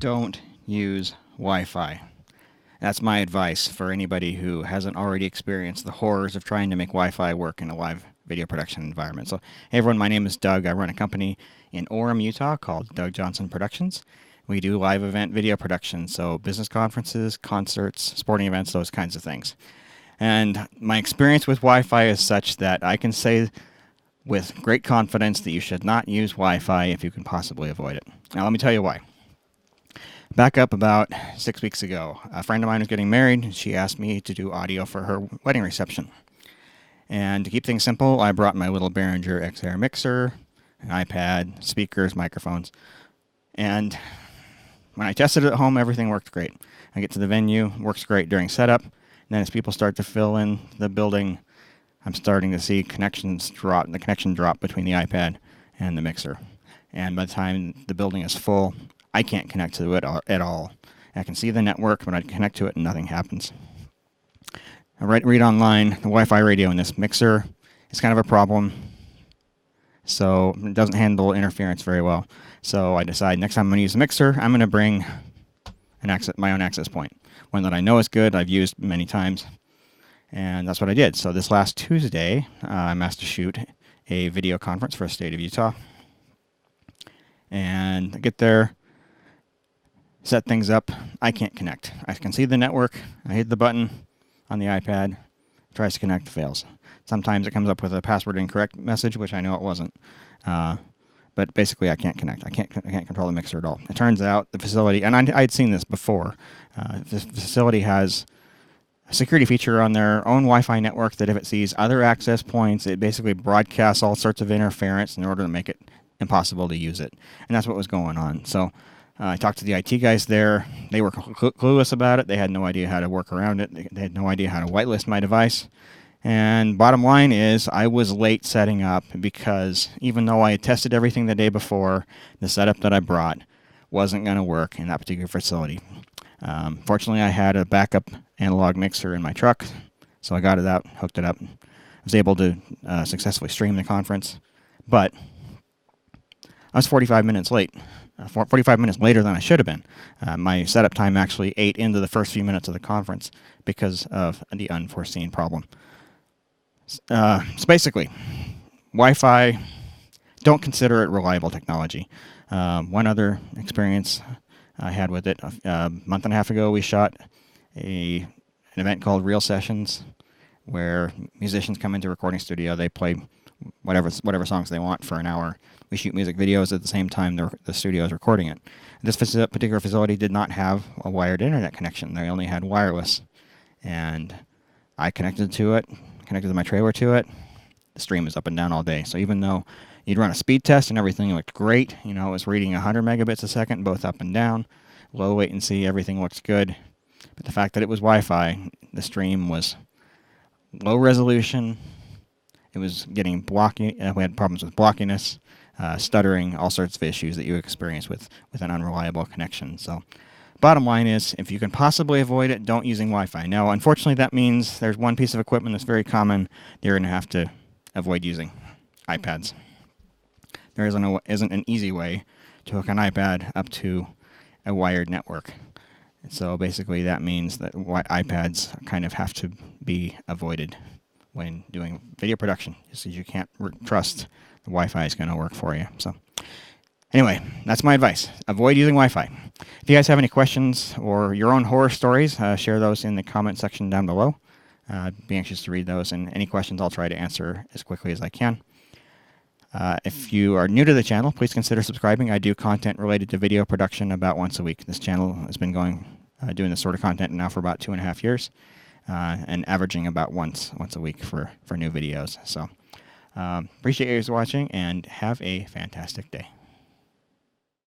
Don't use Wi-Fi. That's my advice for anybody who hasn't already experienced the horrors of trying to make Wi-Fi work in a live video production environment. So, hey everyone, my name is Doug. I run a company in Orem, Utah called Doug Johnson Productions. We do live event video production, so business conferences, concerts, sporting events, those kinds of things. And my experience with Wi-Fi is such that I can say with great confidence that you should not use Wi-Fi if you can possibly avoid it. Now, let me tell you why. Back up about 6 weeks ago, a friend of mine was getting married, and she asked me to do audio for her wedding reception. And to keep things simple, I brought my little Behringer XR mixer, an iPad, speakers, microphones. And when I tested it at home, everything worked great. I get to the venue, works great during setup. And then as people start to fill in the building, I'm starting to see the connection drop between the iPad and the mixer. And by the time the building is full, I can't connect to it at all. I can see the network, but I connect to it and nothing happens. I read online, the Wi-Fi radio in this mixer is kind of a problem. So it doesn't handle interference very well. So I decide next time I'm going to use the mixer, I'm going to bring my own access point. One that I know is good, I've used many times. And that's what I did. So this last Tuesday, I'm asked to shoot a video conference for the state of Utah. And I get there, set things up. I can't connect. I can see the network. I hit the button on the iPad. It tries to connect, fails. Sometimes it comes up with a password incorrect message, which I know it wasn't. But basically, I can't connect. I can't control the mixer at all. It turns out the facility, and I'd seen this before. The facility has a security feature on their own Wi-Fi network that if it sees other access points, it basically broadcasts all sorts of interference in order to make it impossible to use it. And that's what was going on. So I talked to the IT guys there. They were clueless about it. They had no idea how to work around it. They had no idea how to whitelist my device. And bottom line is I was late setting up because even though I had tested everything the day before, the setup that I brought wasn't going to work in that particular facility. Fortunately, I had a backup analog mixer in my truck, so I got it out, hooked it up. I was able to successfully stream the conference, but I was 45 minutes late. 45 minutes later than I should have been. My setup time actually ate into the first few minutes of the conference because of the unforeseen problem. So basically, Wi-Fi, don't consider it reliable technology. One other experience I had with it, a month and a half ago, we shot an event called Real Sessions, where musicians come into a recording studio, they play whatever songs they want for an hour. We shoot music videos at the same time the studio is recording it. This particular facility did not have a wired internet connection. They only had wireless. And I connected my trailer to it. The stream is up and down all day. So even though you'd run a speed test and everything looked great, it was reading 100 megabits a second, both up and down, low latency, everything looks good. But the fact that it was Wi-Fi, the stream was low resolution. It was getting blocky. We had problems with blockiness, stuttering, all sorts of issues that you experience with an unreliable connection. So bottom line is, if you can possibly avoid it, don't using Wi-Fi. Now, unfortunately, that means there's one piece of equipment that's very common you're going to have to avoid using: iPads. There isn't an easy way to hook an iPad up to a wired network. So basically, that means that iPads kind of have to be avoided when doing video production, just because you can't trust the Wi-Fi is going to work for you. So anyway, that's my advice. Avoid using Wi-Fi. If you guys have any questions or your own horror stories, share those in the comment section down below. I'd be anxious to read those, and any questions I'll try to answer as quickly as I can. If you are new to the channel, please consider subscribing. I do content related to video production about once a week. This channel has been doing this sort of content now for about 2.5 years. And averaging about once a week for new videos. So appreciate you guys watching, and have a fantastic day.